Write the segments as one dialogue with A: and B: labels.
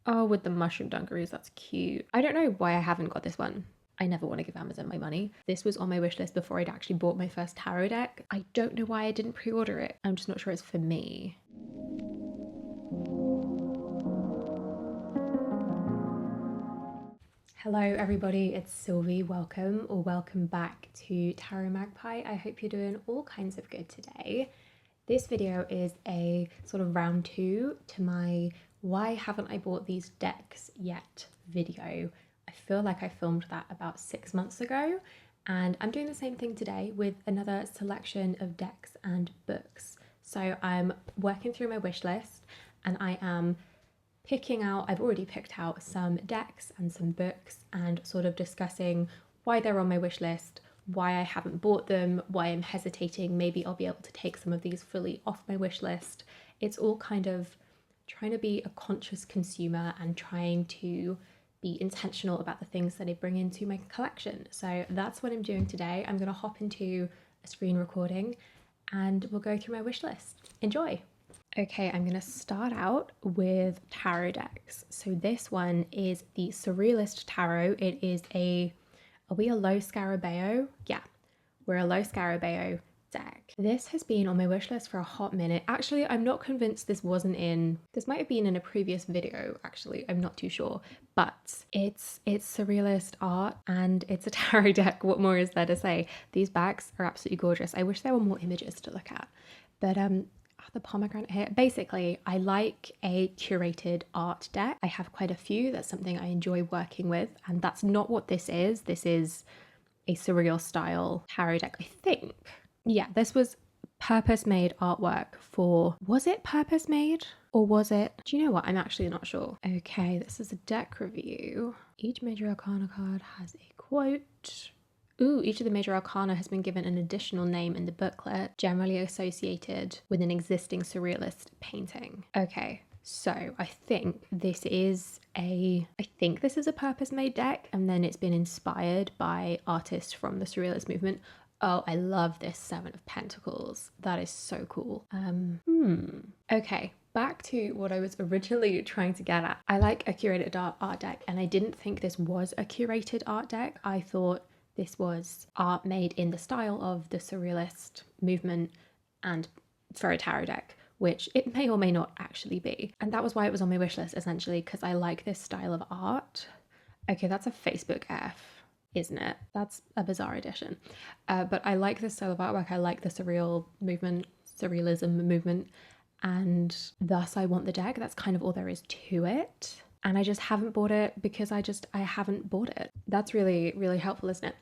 A: Oh, with the mushroom dungarees, that's cute. I don't know why I haven't got this one. I never want to give Amazon my money. This was on my wish list before I'd actually bought my first tarot deck. I don't know why I didn't pre-order it. I'm just not sure it's for me. Hello everybody, it's Sylvie. Welcome or welcome back to Tarot Magpie. I hope you're doing all kinds of good today. This video is a sort of round two to my why haven't I bought these decks yet video. I feel like I filmed that about 6 months ago, and I'm doing the same thing today with another selection of decks and books. So I'm working through my wish list and I am I've already picked out some decks and some books and sort of discussing why they're on my wish list, why I haven't bought them, why I'm hesitating, maybe I'll be able to take some of these fully off my wish list. It's all kind of trying to be a conscious consumer and trying to be intentional about the things that I bring into my collection. So that's what I'm doing today. I'm going to hop into a screen recording and we'll go through my wish list. Enjoy! Okay, I'm going to start out with tarot decks. So this one is the Surrealist Tarot. It is are we a low Scarabeo? Yeah, we're a low Scarabeo deck. This has been on my wish list for a hot minute. Actually, I'm not convinced this might have been in a previous video, actually, I'm not too sure. But it's surrealist art and it's a tarot deck. What more is there to say? These backs are absolutely gorgeous. I wish there were more images to look at. But the pomegranate here. Basically, I like a curated art deck. I have quite a few. That's something I enjoy working with, and that's not what this is. This is a surreal style tarot deck, I think. Yeah, this was purpose-made artwork for... Was it purpose-made? Or was it... Do you know what? I'm actually not sure. Okay, this is a deck review. Each major arcana card has a quote. Ooh, each of the major arcana has been given an additional name in the booklet, generally associated with an existing surrealist painting. Okay, so I think this is a purpose-made deck, and then it's been inspired by artists from the surrealist movement. Oh, I love this Seven of Pentacles. That is so cool. Okay, back to what I was originally trying to get at. I like a curated art deck, and I didn't think this was a curated art deck. I thought this was art made in the style of the surrealist movement and for a tarot deck, which it may or may not actually be. And that was why it was on my wish list, essentially, because I like this style of art. Okay, that's a Facebook F, isn't it? That's a bizarre addition. But I like this style of artwork. I like the surrealism movement, and thus I want the deck. That's kind of all there is to it. And I just haven't bought it because I haven't bought it. That's really, really helpful, isn't it?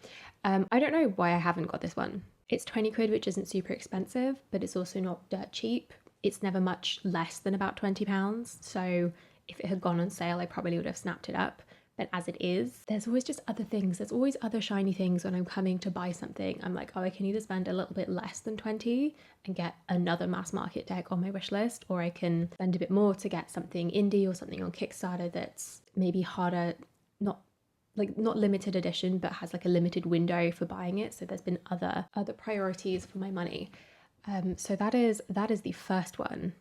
A: I don't know why I haven't got this one. It's 20 quid, which isn't super expensive, but it's also not dirt cheap. It's never much less than about £20. So if it had gone on sale, I probably would have snapped it up. But as it is, there's always just other things. There's always other shiny things when I'm coming to buy something. I'm like, oh, I can either spend a little bit less than 20 and get another mass market deck on my wish list, or I can spend a bit more to get something indie or something on Kickstarter that's maybe harder, not limited edition, but has like a limited window for buying it. So there's been other priorities for my money. So that is the first one.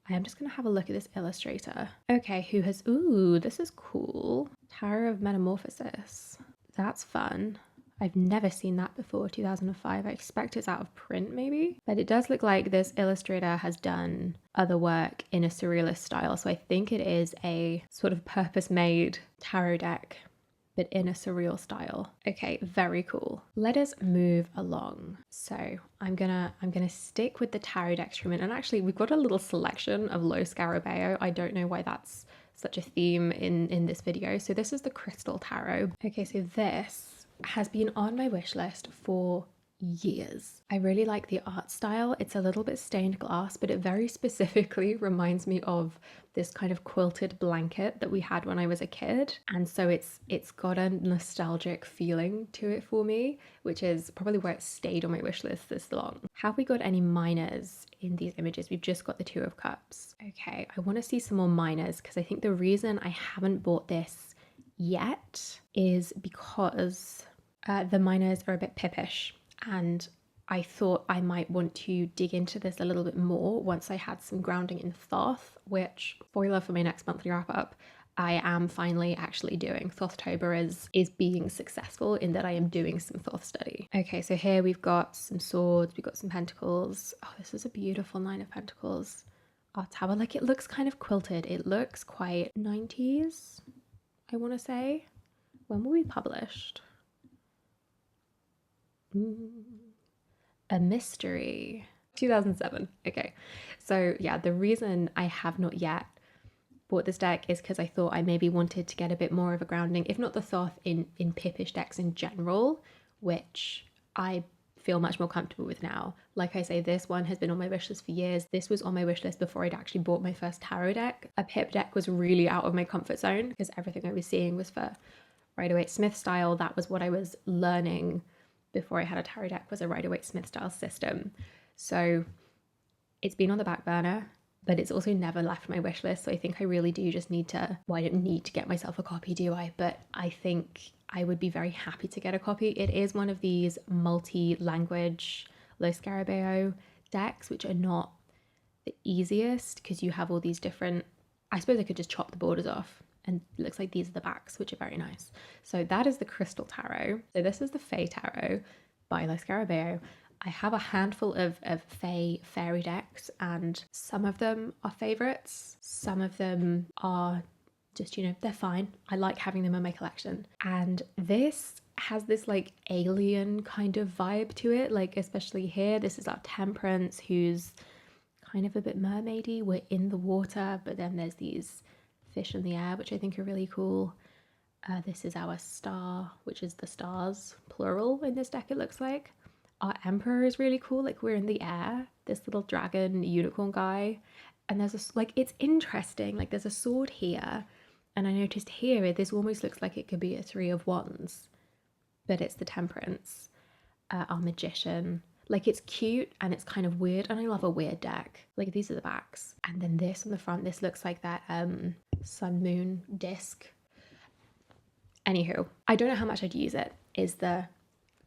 A: I am just going to have a look at this illustrator. Okay, who has... Ooh, this is cool. Tower of Metamorphosis. That's fun. I've never seen that before, 2005. I expect it's out of print, maybe? But it does look like this illustrator has done other work in a surrealist style. So I think it is a sort of purpose-made tarot deck, but in a surreal style. Okay, very cool. Let us move along. So I'm gonna stick with the tarot decks for a minute. And actually, we've got a little selection of low Scarabeo. I don't know why that's such a theme in this video. So this is the Crystal Tarot. Okay, so this has been on my wish list for years. I really like the art style. It's a little bit stained glass, but it very specifically reminds me of this kind of quilted blanket that we had when I was a kid. And so it's got a nostalgic feeling to it for me, which is probably why it stayed on my wish list this long. Have we got any minors in these images? We've just got the Two of Cups. Okay, I want to see some more minors because I think the reason I haven't bought this yet is because the minors are a bit pippish. And I thought I might want to dig into this a little bit more once I had some grounding in Thoth, which, spoiler for my next monthly wrap up, I am finally actually doing. Thothtober is being successful in that I am doing some Thoth study. Okay, so here we've got some swords, we've got some pentacles. Oh, this is a beautiful Nine of Pentacles. Our tower, like it looks kind of quilted. It looks quite 90s, I want to say. When were we published? A mystery. 2007. Okay, so yeah, the reason I have not yet bought this deck is because I thought I maybe wanted to get a bit more of a grounding, if not the Thoth, in Pippish decks in general, which I feel much more comfortable with now. Like I say, this one has been on my wish list for years. This was on my wish list before I'd actually bought my first tarot deck. A Pip deck was really out of my comfort zone because everything I was seeing was for Rider-Waite-Smith style. That was what I was learning before I had a tarot deck, was a Rider-Waite-Smith style system. So it's been on the back burner, but it's also never left my wish list. So I think I really do just need to, well, I don't need to get myself a copy, do I? But I think I would be very happy to get a copy. It is one of these multi-language Lo Scarabeo decks, which are not the easiest because you have all these different, I suppose I could just chop the borders off, and it looks like these are the backs, which are very nice. So that is the Crystal Tarot. So this is the Fae Tarot by Lo Scarabeo. I have a handful of Fae fairy decks, and some of them are favorites. Some of them are just, you know, they're fine. I like having them in my collection. And this has this like alien kind of vibe to it. Like, especially here, this is our Temperance, who's kind of a bit mermaidy. We're in the water, but then there's these fish in the air, which I think are really cool. This is our Star, which is the stars, plural in this deck, it looks like. Our Emperor is really cool, like we're in the air, this little dragon unicorn guy, and there's a, like, it's interesting, like there's a sword here, and I noticed here this almost looks like it could be a Three of Wands, but it's the Temperance. Our Magician, like it's cute and it's kind of weird, and I love a weird deck. Like these are the backs, and then this on the front, this looks like that sun moon disc. Anywho, I don't know how much I'd use it, is the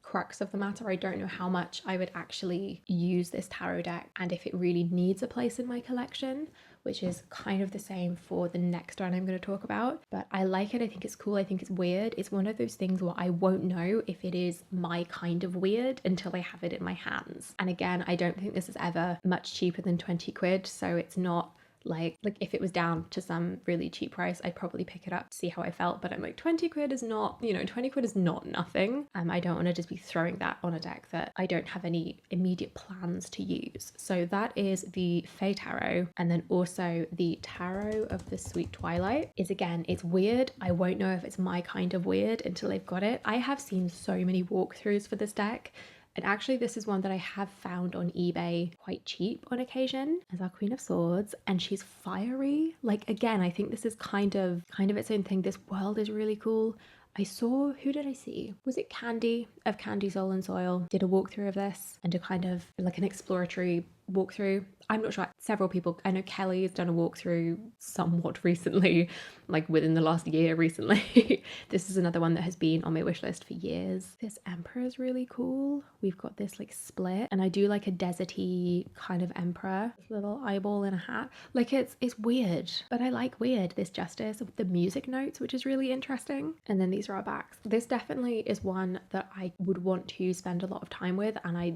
A: crux of the matter. I don't know how much I would actually use this tarot deck and if it really needs a place in my collection, which is kind of the same for the next one I'm going to talk about. But I like it. I think it's cool. I think it's weird. It's one of those things where I won't know if it is my kind of weird until I have it in my hands. And again, I don't think this is ever much cheaper than 20 quid. So it's not like if it was down to some really cheap price, I'd probably pick it up to see how I felt, but I'm like, 20 quid is not, you know, 20 quid is not nothing. I don't want to just be throwing that on a deck that I don't have any immediate plans to use. So that is the Fae Tarot, and then also the Tarot of the Sweet Twilight is, again, it's weird. I won't know if it's my kind of weird until I've got it. I have seen so many walkthroughs for this deck. And actually, this is one that I have found on eBay quite cheap on occasion, as our Queen of Swords, and she's fiery. Like, again, I think this is kind of its own thing. This world is really cool. I saw, who did I see? Was it Candy of Candy Soul and Soil? Did a walkthrough of this and a kind of like an exploratory walkthrough. I'm not sure. Several people, I know Kelly has done a walkthrough somewhat recently, like within the last year recently. This is another one that has been on my wish list for years. This Emperor is really cool. We've got this like split, and I do like a deserty kind of Emperor, little eyeball in a hat. Like it's weird, but I like weird. This Justice with the music notes, which is really interesting. And then these are our backs. This definitely is one that I would want to spend a lot of time with, and I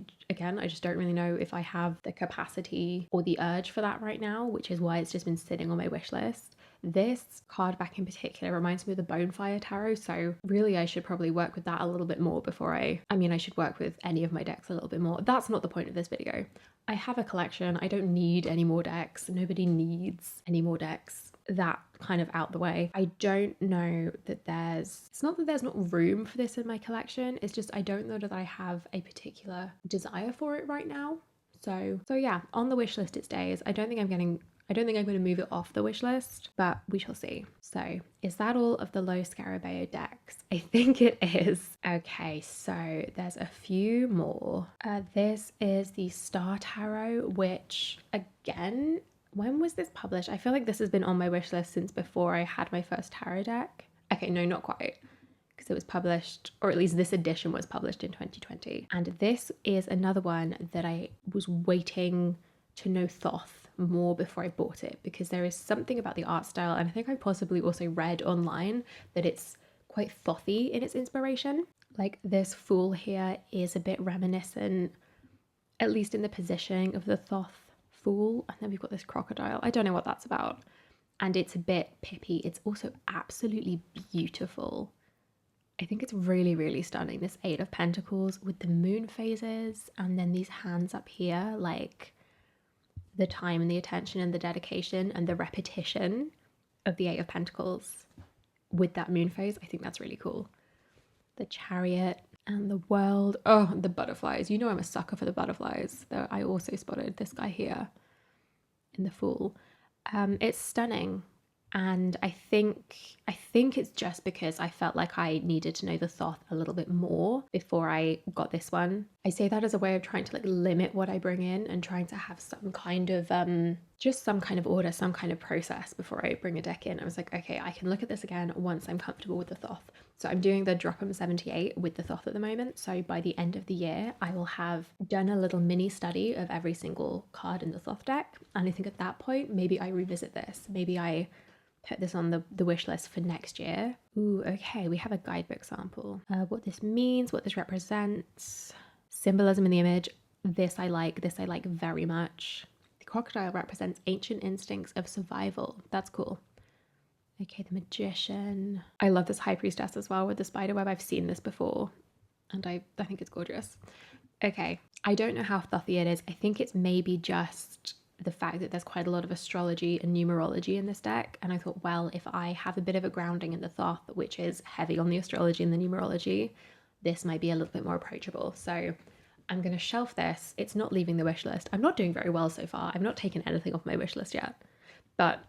A: just don't really know if I have the capacity or the urge for that right now, which is why it's just been sitting on my wish list. This card back in particular reminds me of the Bonefire Tarot, so really I should probably work with that a little bit more before I should work with any of my decks a little bit more. That's not the point of this video. I have a collection. I don't need any more decks. Nobody needs any more decks. That kind of out the way. I don't know that it's not that there's not room for this in my collection, it's just I don't know that I have a particular desire for it right now. So yeah, on the wish list it stays. I don't think I'm going to move it off the wish list, but we shall see. So is that all of the Lo Scarabeo decks? I think it is. Okay, so there's a few more. This is the Star Tarot, which again, when was this published? I feel like this has been on my wish list since before I had my first tarot deck. Okay, no, not quite. Because it was published, or at least this edition was published in 2020. And this is another one that I was waiting to know Thoth more before I bought it, because there is something about the art style, and I think I possibly also read online that it's quite Thothy in its inspiration. Like this fool here is a bit reminiscent, at least in the positioning, of the Thoth fool. And then we've got this crocodile. I don't know what that's about. And it's a bit pippy. It's also absolutely beautiful. I think it's really, really stunning. This Eight of Pentacles with the moon phases and then these hands up here, like the time and the attention and the dedication and the repetition of the Eight of Pentacles with that moon phase. I think that's really cool. The Chariot and the World. Oh, the butterflies. You know I'm a sucker for the butterflies. Though I also spotted this guy here in the Fool. It's stunning. And I think it's just because I felt like I needed to know the Thoth a little bit more before I got this one. I say that as a way of trying to like limit what I bring in and trying to have some kind of just some kind of order, some kind of process before I bring a deck in. I was like, okay, I can look at this again once I'm comfortable with the Thoth. So I'm doing the Drop 'em 78 with the Thoth at the moment. So by the end of the year, I will have done a little mini study of every single card in the Thoth deck. And I think at that point, maybe I revisit this. Maybe I put this on the wish list for next year. Ooh, okay, we have a guidebook sample. What this means, what this represents, symbolism in the image. This I like very much. The crocodile represents ancient instincts of survival. That's cool. Okay, the Magician. I love this High Priestess as well with the spider web. I've seen this before and I think it's gorgeous. Okay, I don't know how Thothy it is. I think it's maybe just the fact that there's quite a lot of astrology and numerology in this deck, and I thought, well, if I have a bit of a grounding in the Thoth, which is heavy on the astrology and the numerology, this might be a little bit more approachable. So I'm going to shelf this. It's not leaving the wish list. I'm not doing very well so far. I've not taken anything off my wish list yet, but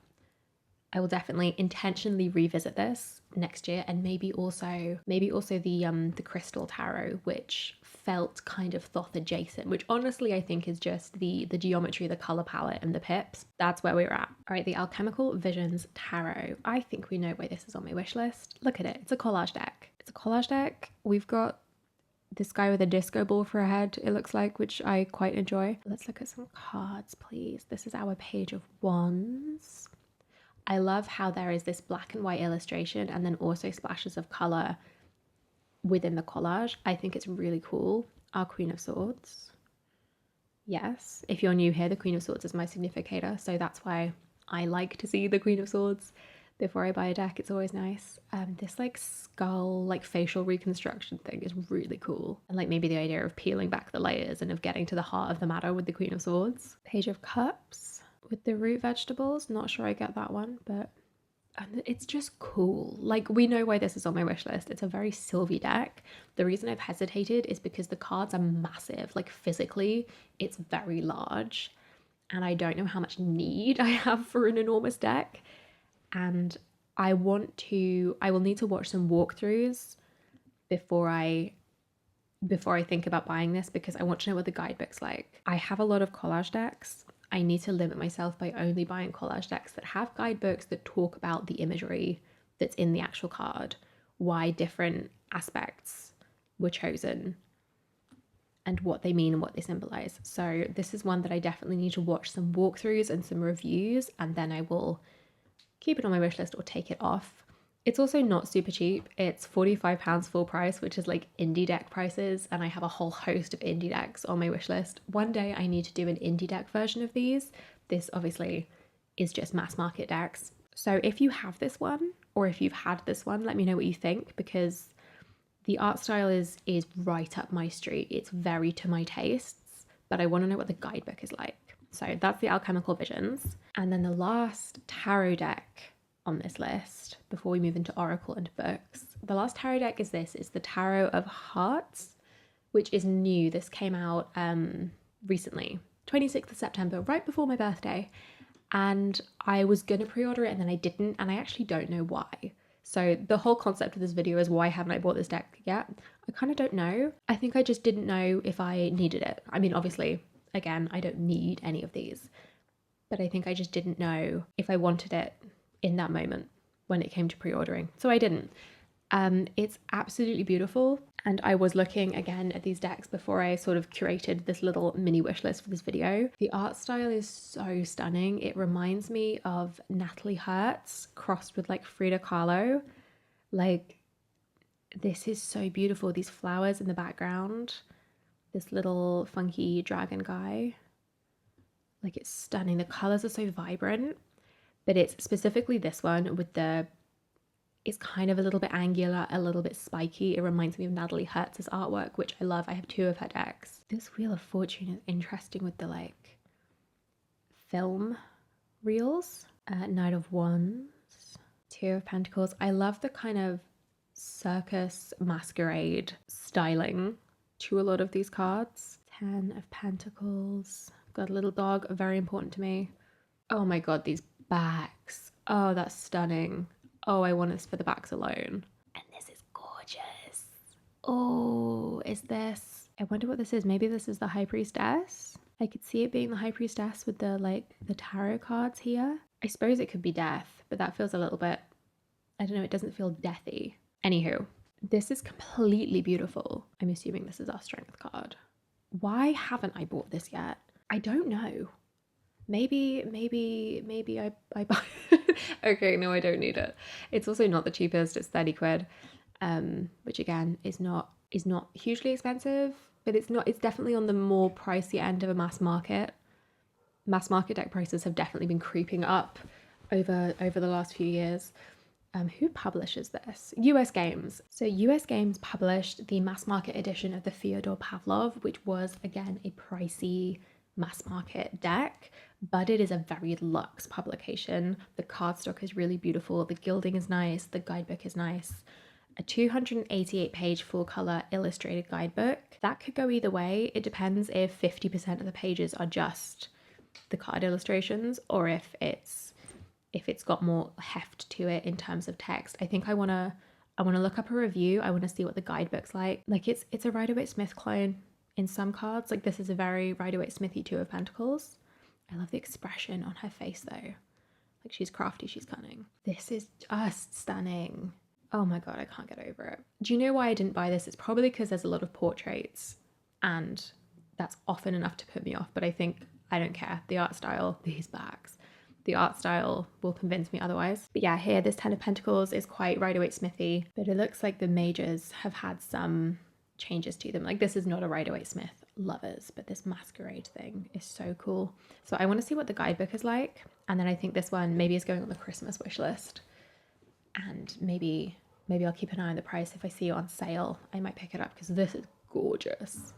A: I will definitely intentionally revisit this next year, and maybe also the Crystal Tarot, which felt kind of Thoth adjacent, which honestly I think is just the geometry, the color palette, and the pips. That's where we're at. All right, the Alchemical Visions Tarot. I think we know why this is on my wish list. Look at it. It's a collage deck. It's a collage deck. We've got this guy with a disco ball for a head, it looks like, which I quite enjoy. Let's look at some cards, please. This is our Page of Wands. I love how there is this black and white illustration and then also splashes of color within the collage. I think it's really cool. Our Queen of Swords. Yes, if you're new here, the Queen of Swords is my significator, so that's why I like to see the Queen of Swords before I buy a deck. It's always nice. This like skull, like facial reconstruction thing is really cool. And like maybe the idea of peeling back the layers and of getting to the heart of the matter with the Queen of Swords. Page of Cups with the root vegetables. Not sure I get that one, but it's just cool. Like, we know why this is on my wish list. It's a very Sylvie deck. The reason I've hesitated is because the cards are massive. Like, physically, it's very large. And I don't know how much need I have for an enormous deck. And I will need to watch some walkthroughs before I think about buying this, because I want to know what the guidebook's like. I have a lot of collage decks. I need to limit myself by only buying collage decks that have guidebooks that talk about the imagery that's in the actual card, why different aspects were chosen, and what they mean and what they symbolize. So this is one that I definitely need to watch some walkthroughs and some reviews, and then I will keep it on my wish list or take it off. It's also not super cheap. It's £45 full price, which is like indie deck prices, and I have a whole host of indie decks on my wish list. One day I need to do an indie deck version of these. This obviously is just mass market decks. So if you have this one, or if you've had this one, let me know what you think, because the art style is right up my street. It's very to my tastes, but I want to know what the guidebook is like. So that's the Alchemical Visions. And then the last tarot deck on this list before we move into Oracle and books. The last tarot deck is the Tarot of Hearts, which is new. This came out recently, 26th of September, right before my birthday. And I was gonna pre-order it and then I didn't, and I actually don't know why. So the whole concept of this video is, why haven't I bought this deck yet? I kind of don't know. I think I just didn't know if I needed it. I mean, obviously, again, I don't need any of these, but I think I just didn't know if I wanted it in that moment when it came to pre-ordering. So I didn't. It's absolutely beautiful. And I was looking again at these decks before I sort of curated this little mini wish list for this video. The art style is so stunning. It reminds me of Natalie Hertz crossed with like Frida Kahlo. Like, this is so beautiful. These flowers in the background, this little funky dragon guy. Like, it's stunning. The colors are so vibrant, but it's specifically this one with the, it's kind of a little bit angular, a little bit spiky. It reminds me of Natalie Hertz's artwork, which I love. I have 2 of her decks. This Wheel of Fortune is interesting with the like film reels. Knight of Wands, 2 of Pentacles. I love the kind of circus masquerade styling to a lot of these cards. 10 of Pentacles. Got a little dog, very important to me. Oh my god, these backs. Oh, that's stunning. Oh, I want this for the backs alone. And this is gorgeous. Oh, is this? I wonder what this is. Maybe this is the High Priestess. I could see it being the High Priestess with the like the tarot cards here. I suppose it could be Death, but that feels a little bit, I don't know, it doesn't feel deathy. Anywho, this is completely beautiful. I'm assuming this is our Strength card. Why haven't I bought this yet? I don't know. Maybe I buy it. Okay, no, I don't need it. It's also not the cheapest. It's 30 quid, which again is not hugely expensive, but it's definitely on the more pricey end of a mass market. Mass market deck prices have definitely been creeping up over the last few years. Who publishes this? US Games. So US Games published the mass market edition of the Fyodor Pavlov, which was again a pricey mass market deck, but it is a very luxe publication. The cardstock is really beautiful, the gilding is nice, the guidebook is nice. A 288 page full color illustrated guidebook. That could go either way. It depends if 50% of the pages are just the card illustrations or if it's got more heft to it in terms of text. I think I want to look up a review. I want to see what the guidebook's like. Like, it's a Rider-Waite-Smith clone in some cards. Like, this is a very Rider-Waite-Smithy 2 of Pentacles. I love the expression on her face though. Like, she's crafty, she's cunning. This is just stunning. Oh my god, I can't get over it. Do you know why I didn't buy this? It's probably because there's a lot of portraits and that's often enough to put me off, but I think I don't care. The art style, these backs, the art style will convince me otherwise. But yeah, here this 10 of Pentacles is quite Rider-Waite-Smithy, but it looks like the majors have had some changes to them. Like, this is not a Rider-Waite-Smith lovers, but this masquerade thing is so cool. So I want to see what the guidebook is like, and then I think this one maybe is going on the Christmas wish list, and maybe I'll keep an eye on the price. If I see it on sale, I might pick it up because this is gorgeous.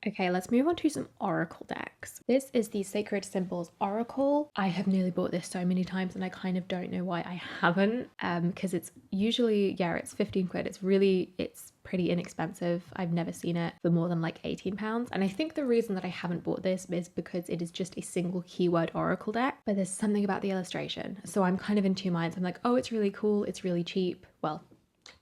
A: Okay, let's move on to some Oracle decks. This is the Sacred Symbols Oracle. I have nearly bought this so many times and I kind of don't know why I haven't, because it's usually, yeah, it's 15 quid. It's pretty inexpensive. I've never seen it for more than like 18 pounds. And I think the reason that I haven't bought this is because it is just a single keyword Oracle deck, but there's something about the illustration. So I'm kind of in 2 minds. I'm like, oh, it's really cool. It's really cheap. Well,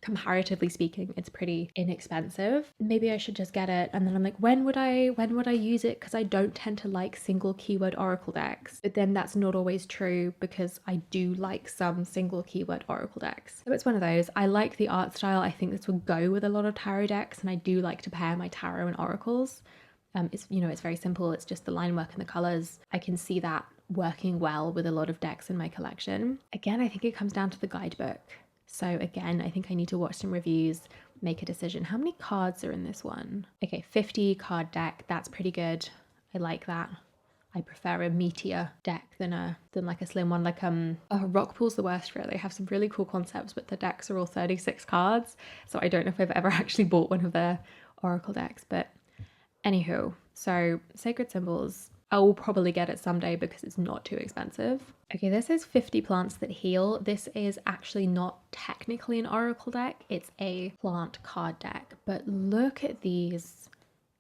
A: comparatively speaking, it's pretty inexpensive. Maybe I should just get it. And then I'm like, when would I use it? Because I don't tend to like single keyword Oracle decks. But then that's not always true because I do like some single keyword Oracle decks. So it's one of those. I like the art style. I think this would go with a lot of tarot decks, and I do like to pair my tarot and oracles. It's very simple. It's just the line work and the colors. I can see that working well with a lot of decks in my collection. Again, I think it comes down to the guidebook. So again, I think I need to watch some reviews, make a decision. How many cards are in this one? Okay, 50 card deck. That's pretty good. I like that. I prefer a meatier deck than like a slim one. Like Rockpool's the worst really. They have some really cool concepts, but the decks are all 36 cards. So I don't know if I've ever actually bought one of their Oracle decks, but anywho, so Sacred Symbols, I will probably get it someday because it's not too expensive. Okay, this is 50 Plants That Heal. This is actually not technically an Oracle deck. It's a plant card deck, but look at these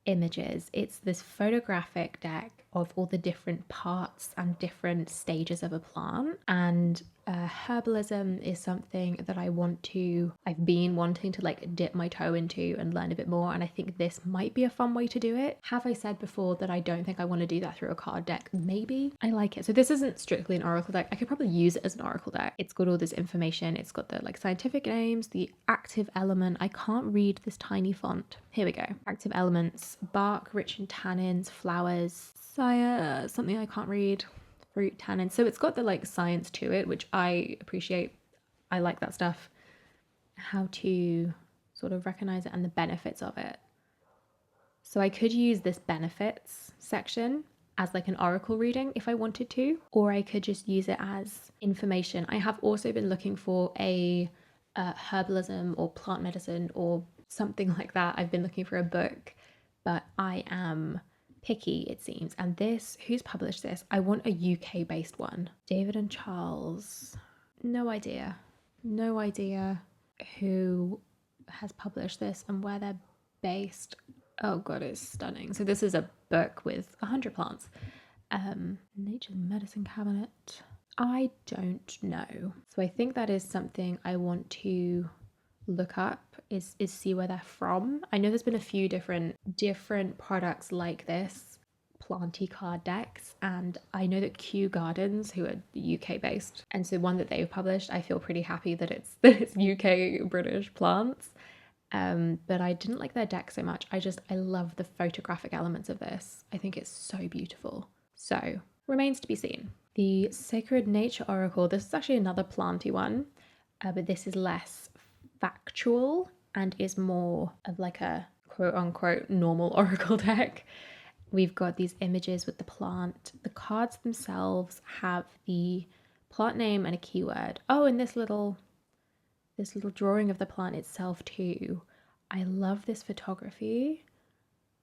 A: images. It's this photographic deck of all the different parts and different stages of a plant. And Herbalism is something that I've been wanting to like dip my toe into and learn a bit more, and I think this might be a fun way to do it. Have I said before that I don't think I want to do that through a card deck? Maybe. I like it. So this isn't strictly an oracle deck. I could probably use it as an oracle deck. It's got all this information. It's got the like scientific names, the active element. I can't read this tiny font. Here we go. Active elements: bark rich in tannins, flowers, something I can't read, fruit, tannin. So it's got the like science to it, which I appreciate. I like that stuff. How to sort of recognize it and the benefits of it. So I could use this benefits section as like an oracle reading if I wanted to, or I could just use it as information. I have also been looking for a herbalism or plant medicine or something like that. I've been looking for a book, but I am picky, it seems. And this, who's published this? I want a UK based one. David and Charles. No idea who has published this and where they're based. Oh god, it's stunning. So this is a book with 100 plants. Nature's Medicine Cabinet. I don't know. So I think that is something I want to look up, is see where they're from. I know there's been a few different products like this, planty card decks, and I know that Kew Gardens, who are UK based, and so one that they've published, I feel pretty happy that it's UK British plants. But I didn't like their deck so much. I love the photographic elements of this. I think it's so beautiful. So remains to be seen. The Sacred Nature Oracle. This is actually another planty one, but this is less factual and is more of like a quote unquote normal oracle deck. We've got these images with the plant. The cards themselves have the plant name and a keyword. Oh, and this little drawing of the plant itself too. I love this photography.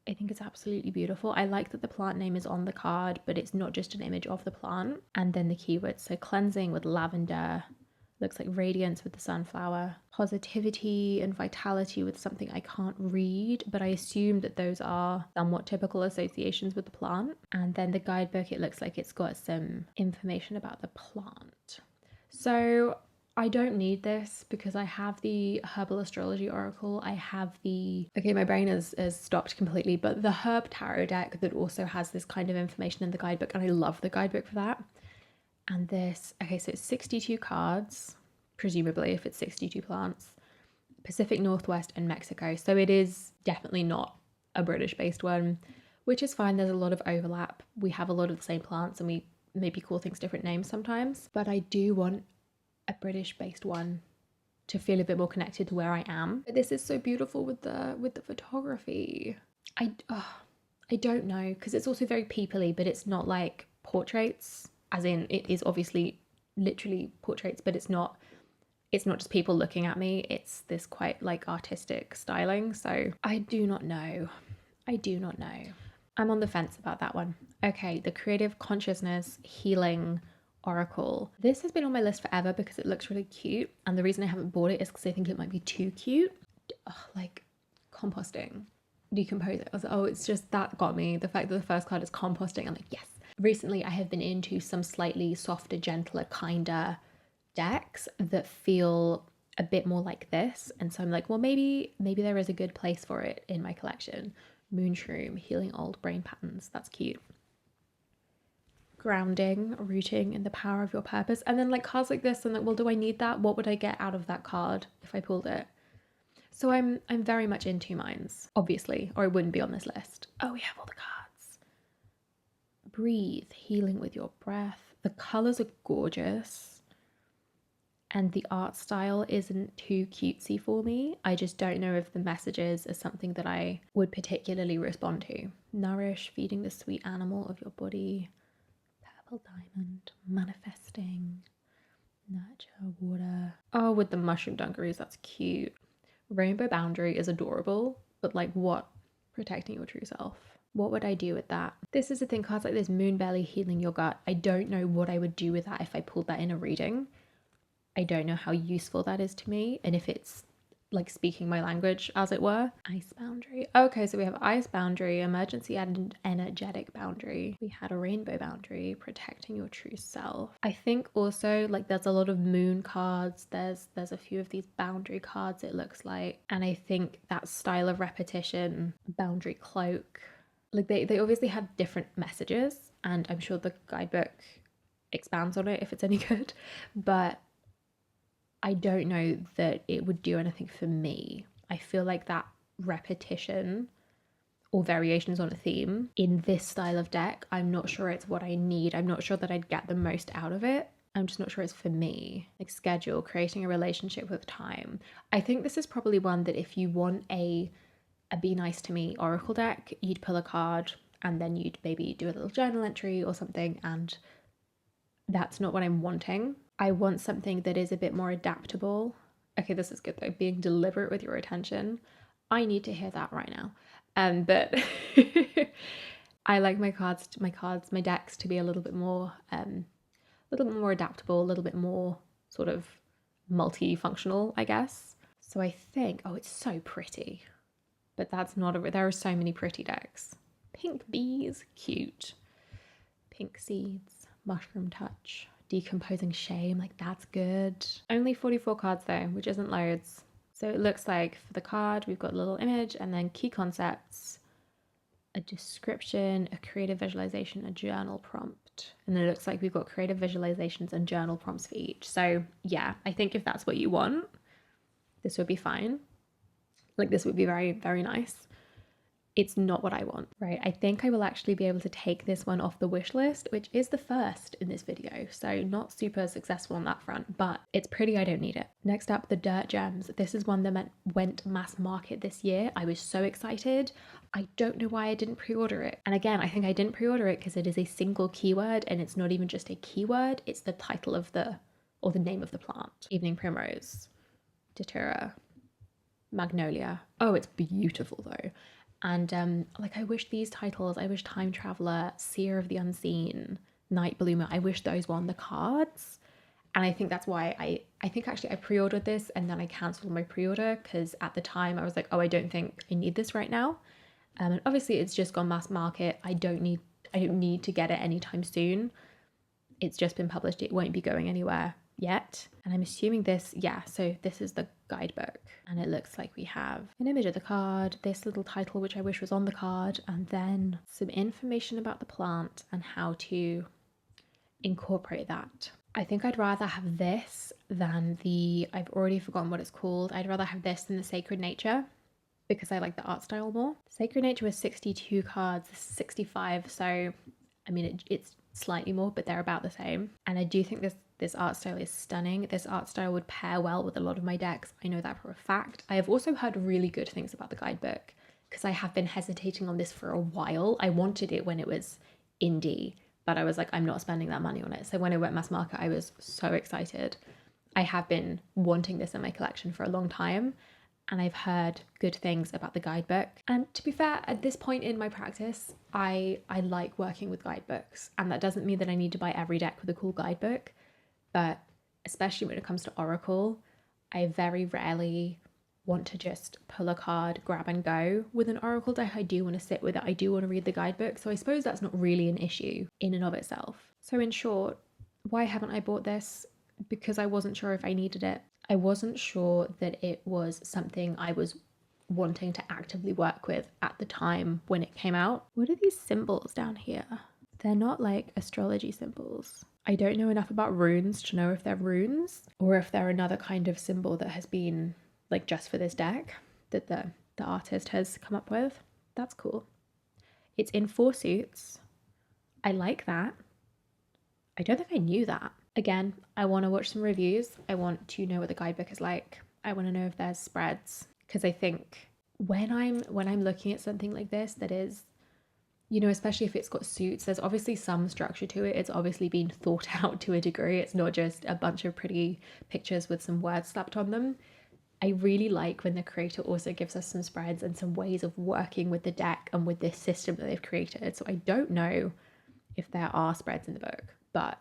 A: I think it's absolutely beautiful. I like that the plant name is on the card, but it's not just an image of the plant. And then the keywords. So cleansing with lavender, looks like radiance with the sunflower, positivity and vitality with something I can't read, but I assume that those are somewhat typical associations with the plant. And then the guidebook, it looks like it's got some information about the plant. So I don't need this because I have the Herbal Astrology Oracle. I have the, okay, my brain has stopped completely, but the Herb Tarot deck that also has this kind of information in the guidebook, and I love the guidebook for that. And this, okay, so it's 62 cards, presumably if it's 62 plants, Pacific Northwest and Mexico. So it is definitely not a British based one, which is fine. There's a lot of overlap. We have a lot of the same plants and we maybe call things different names sometimes, but I do want a British based one to feel a bit more connected to where I am. But this is so beautiful with the photography. I don't know, because it's also very peoply, but it's not like portraits, as in it is obviously literally portraits, but it's not just people looking at me. It's this quite like artistic styling. So I do not know. I'm on the fence about that one. Okay, the Creative Consciousness Healing Oracle. This has been on my list forever because it looks really cute, and the reason I haven't bought it is because I think it might be too cute. Like composting, decomposing. Oh, it's just, that got me. The fact that the first card is composting, I'm like, yes. Recently I have been into some slightly softer, gentler, kinder decks that feel a bit more like this, and so I'm like, well, maybe there is a good place for it in my collection. Moonshroom, Healing Old Brain Patterns. That's cute. Grounding, rooting in the power of your purpose. And then like cards like this, and like, well, do I need that? What would I get out of that card if I pulled it? So I'm very much in two minds, obviously, or I wouldn't be on this list. Oh, we have all the cards. Breathe, healing with your breath. The colors are gorgeous, and the art style isn't too cutesy for me. I just don't know if the messages are something that I would particularly respond to. Nourish, feeding the sweet animal of your body. Diamond, manifesting, nurture, water. Oh, with the mushroom dungarees, that's cute. Rainbow boundary is adorable, but like what? Protecting your true self. What would I do with that? This is the thing, cards like this, moon belly, healing your gut. I don't know what I would do with that if I pulled that in a reading. I don't know how useful that is to me, and if it's like speaking my language, as it were. Ice boundary. Okay, so we have ice boundary, emergency and energetic boundary. We had a rainbow boundary, protecting your true self. I think also like there's a lot of moon cards. There's a few of these boundary cards, it looks like. And I think that style of repetition, boundary cloak, like they obviously have different messages, and I'm sure the guidebook expands on it if it's any good, but I don't know that it would do anything for me. I feel like that repetition or variations on a theme in this style of deck, I'm not sure it's what I need. I'm not sure that I'd get the most out of it. I'm just not sure it's for me. Like schedule, creating a relationship with time. I think this is probably one that if you want a Be Nice to Me oracle deck, you'd pull a card and then you'd maybe do a little journal entry or something, and that's not what I'm wanting. I want something that is a bit more adaptable. Okay, this is good though, being deliberate with your attention. I need to hear that right now. But I like my decks to be a little bit more adaptable, a little bit more sort of multifunctional, I guess. So I think, oh, it's so pretty, but that's not there are so many pretty decks. Pink bees, cute. Pink seeds, mushroom touch, decomposing shame, like that's good. Only 44 cards though, which isn't loads. So it looks like for the card, we've got a little image and then key concepts, a description, a creative visualization, a journal prompt. And then it looks like we've got creative visualizations and journal prompts for each. So yeah, I think if that's what you want, this would be fine. Like this would be very, very nice. It's not what I want, right? I think I will actually be able to take this one off the wish list, which is the first in this video. So not super successful on that front, but it's pretty, I don't need it. Next up, the Dirt Gems. This is one that went mass market this year. I was so excited. I don't know why I didn't pre-order it. And again, I think I didn't pre-order it because it is a single keyword, and it's not even just a keyword, it's the title of the name of the plant. Evening Primrose, Datura, Magnolia. Oh, it's beautiful though. And like I wish these titles, I wish Time Traveler, Seer of the Unseen, Night Bloomer, I wish those were on the cards. And I think that's why I think actually I pre-ordered this and then I cancelled my pre-order, because at the time I was like, oh, I don't think I need this right now. And obviously it's just gone mass market. I don't need to get it anytime soon. It's just been published. It won't be going anywhere yet. And I'm assuming this, yeah, so this is the guidebook, and it looks like we have an image of the card, this little title which I wish was on the card, and then some information about the plant and how to incorporate that. I think I'd rather have this than I've already forgotten what it's called. I'd rather have this than the Sacred Nature, because I like the art style more. Sacred Nature was 62 cards, this is 65, so I mean it's slightly more, but they're about the same. And I do think this art style is stunning. This art style would pair well with a lot of my decks. I know that for a fact. I have also heard really good things about the guidebook, because I have been hesitating on this for a while. I wanted it when it was indie, but I was like, I'm not spending that money on it. So when it went mass market, I was so excited. I have been wanting this in my collection for a long time, and I've heard good things about the guidebook. And to be fair, at this point in my practice, I like working with guidebooks, and that doesn't mean that I need to buy every deck with a cool guidebook. But especially when it comes to Oracle, I very rarely want to just pull a card, grab and go with an Oracle deck. I do want to sit with it. I do want to read the guidebook. So I suppose that's not really an issue in and of itself. So in short, why haven't I bought this? Because I wasn't sure if I needed it. I wasn't sure that it was something I was wanting to actively work with at the time when it came out. What are these symbols down here? They're not like astrology symbols. I don't know enough about runes to know if they're runes or if they're another kind of symbol that has been like just for this deck that the artist has come up with. That's cool. It's in 4 suits. I like that. I don't think I knew that. Again, I want to watch some reviews. I want to know what the guidebook is like. I want to know if there's spreads, because I think when I'm looking at something like this that is, you know, especially if it's got suits, there's obviously some structure to it. It's obviously been thought out to a degree. It's not just a bunch of pretty pictures with some words slapped on them. I really like when the creator also gives us some spreads and some ways of working with the deck and with this system that they've created. So I don't know if there are spreads in the book, but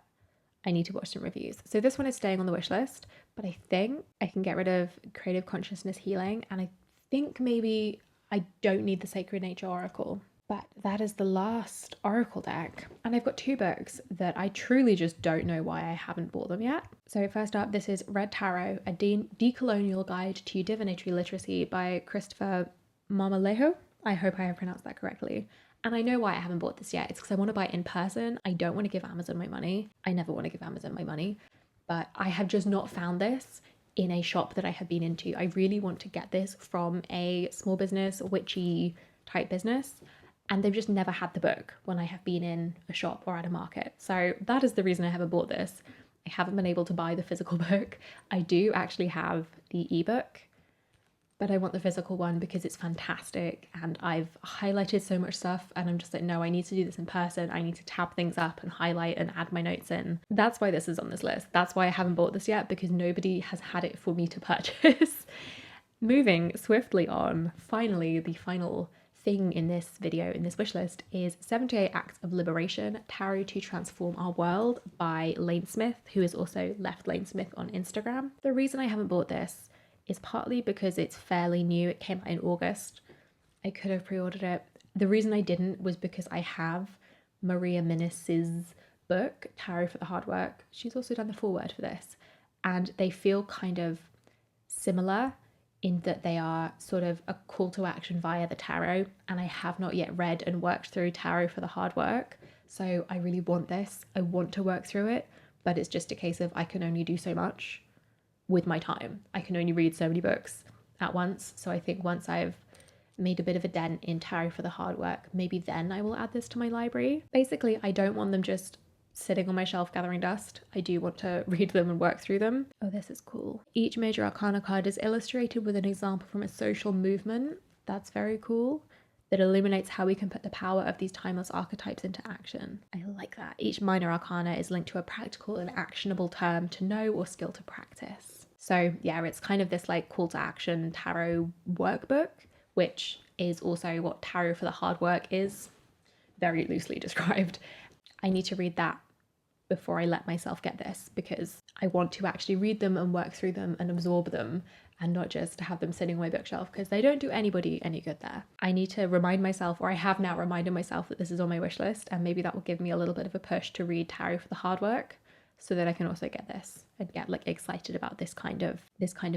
A: I need to watch some reviews. So this one is staying on the wish list, but I think I can get rid of Creative Consciousness Healing, and I think maybe I don't need the Sacred Nature Oracle. But that is the last Oracle deck. And I've got 2 books that I truly just don't know why I haven't bought them yet. So first up, this is Red Tarot, a decolonial guide to divinatory literacy by Christopher Marmolejo. I hope I have pronounced that correctly. And I know why I haven't bought this yet. It's because I want to buy it in person. I don't want to give Amazon my money. I never want to give Amazon my money. But I have just not found this in a shop that I have been into. I really want to get this from a small business, witchy type business. And they've just never had the book when I have been in a shop or at a market. So that is the reason I haven't bought this. I haven't been able to buy the physical book. I do actually have the ebook, but I want the physical one because it's fantastic and I've highlighted so much stuff and I'm just like, no, I need to do this in person. I need to tab things up and highlight and add my notes in. That's why this is on this list. That's why I haven't bought this yet, because nobody has had it for me to purchase. Moving swiftly on, finally, the final thing in this video, in this wish list, is 78 Acts of Liberation, Tarot to Transform Our World by Lane Smith, who is also Left Lane Smith on Instagram. The reason I haven't bought this is partly because it's fairly new. It came out in August. I could have pre-ordered it. The reason I didn't was because I have Maria Minnis's book, Tarot for the Hard Work. She's also done the foreword for this, and they feel kind of similar in that they are sort of a call to action via the tarot, and I have not yet read and worked through Tarot for the Hard Work. So I really want this. I want to work through it, but it's just a case of I can only do so much with my time. I can only read so many books at once. So I think once I've made a bit of a dent in Tarot for the Hard Work, maybe then I will add this to my library. Basically, I don't want them just sitting on my shelf gathering dust. I do want to read them and work through them. Oh, this is cool. Each major arcana card is illustrated with an example from a social movement. That's very cool. That illuminates how we can put the power of these timeless archetypes into action. I like that. Each minor arcana is linked to a practical and actionable term to know or skill to practice. So yeah, it's kind of this like call to action tarot workbook, which is also what Tarot for the Hard Work is, very loosely described. I need to read that before I let myself get this, because I want to actually read them and work through them and absorb them, and not just have them sitting on my bookshelf, because they don't do anybody any good there. I need to remind myself, or I have now reminded myself, that this is on my wish list, and maybe that will give me a little bit of a push to read Tarot for the Hard Work, so that I can also get this and get like excited about this kind of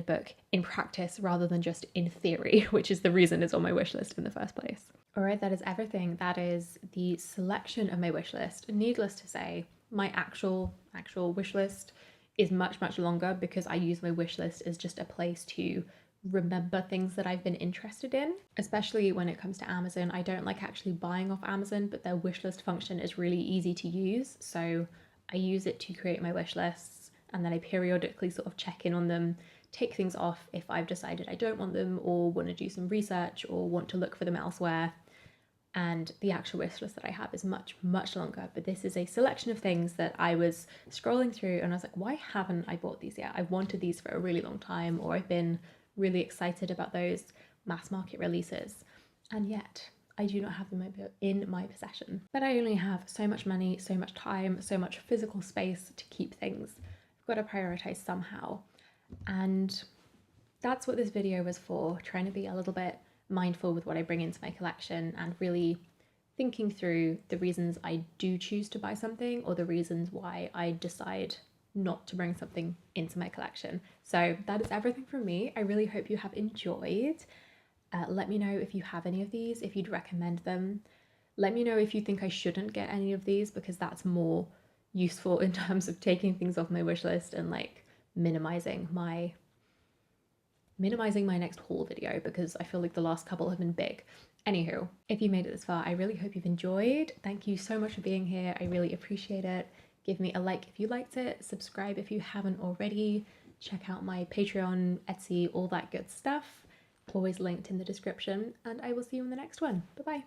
A: book in practice rather than just in theory, which is the reason it's on my wish list in the first place. All right, that is everything. That is the selection of my wish list. Needless to say, my actual wish list is much, much longer, because I use my wish list as just a place to remember things that I've been interested in, especially when it comes to Amazon. I don't like actually buying off Amazon, but their wish list function is really easy to use. So I use it to create my wish lists, and then I periodically sort of check in on them, take things off if I've decided I don't want them, or want to do some research, or want to look for them elsewhere. And the actual wish list that I have is much, much longer, but this is a selection of things that I was scrolling through and I was like, why haven't I bought these yet? I've wanted these for a really long time, or I've been really excited about those mass market releases, and yet I do not have them in my possession. But I only have so much money, so much time, so much physical space to keep things. I've got to prioritize somehow. And that's what this video was for, trying to be a little bit mindful with what I bring into my collection, and really thinking through the reasons I do choose to buy something, or the reasons why I decide not to bring something into my collection. So that is everything from me. I really hope you have enjoyed. Let me know if you have any of these, if you'd recommend them. Let me know if you think I shouldn't get any of these, because that's more useful in terms of taking things off my wish list and like minimizing my next haul video, because I feel like the last couple have been big. Anywho, if you made it this far, I really hope you've enjoyed. Thank you so much for being here. I really appreciate it. Give me a like if you liked it, subscribe if you haven't already, check out my Patreon, Etsy, all that good stuff. Always linked in the description, and I will see you in the next one. Bye bye.